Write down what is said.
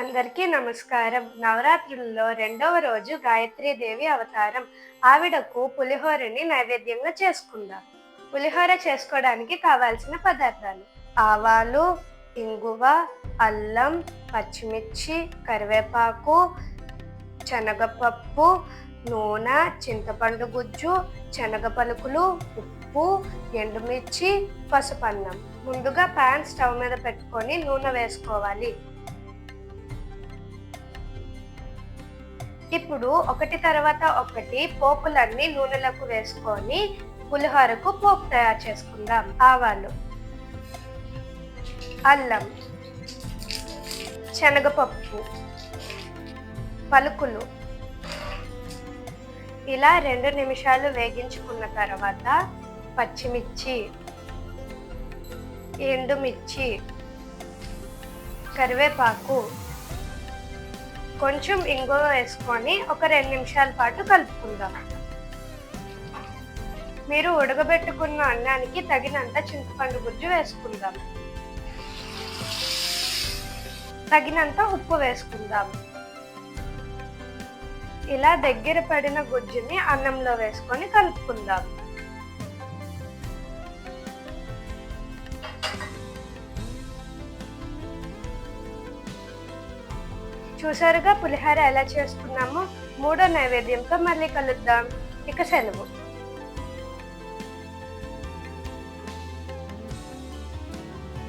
అందరికీ నమస్కారం. నవరాత్రుల్లో రెండవ రోజు గాయత్రీదేవి అవతారం. ఆవిడకు పులిహోరని నైవేద్యంగా చేసుకుందాం. పులిహోర చేసుకోవడానికి కావాల్సిన పదార్థాలు: ఆవాలు, ఇంగువ, అల్లం, పచ్చిమిర్చి, కరివేపాకు, శనగపప్పు, నూనె, చింతపండు గుజ్జు, శనగ పలుకులు, ఉప్పు, ఎండుమిర్చి, పసుపన్నం. ముందుగా పాన్ స్టవ్ మీద పెట్టుకొని నూనె వేసుకోవాలి. ఇప్పుడు ఒకటి తర్వాత ఒకటి పోపులన్నీ నూనెలోకి వేసుకొని పులిహోరకు పోపు తయారు చేసుకుందాం. ఆవాలు, అల్లం, శనగపప్పు, పలుకులు ఇలా 2 నిమిషాలు వేగించుకున్న తర్వాత పచ్చిమిర్చి, ఎండుమిర్చి, కరివేపాకు, కొంచెం ఇంగువ వేసుకొని ఒక 2 నిమిషాల పాటు కలుపుకుందాం. మీరు ఉడకబెట్టుకున్న అన్నానికి తగినంత చింతపండు గుజ్జు వేసుకుందాం. తగినంత ఉప్పు వేసుకుందాం. ఇలా దగ్గర పడిన గుజ్జుని అన్నంలో వేసుకొని కలుపుకుందాం. చూసారుగా పులిహోర ఎలా చేసుకున్నామో. 3వ నైవేద్యంతో మళ్ళీ కలుద్దాం. ఇక సెలవు.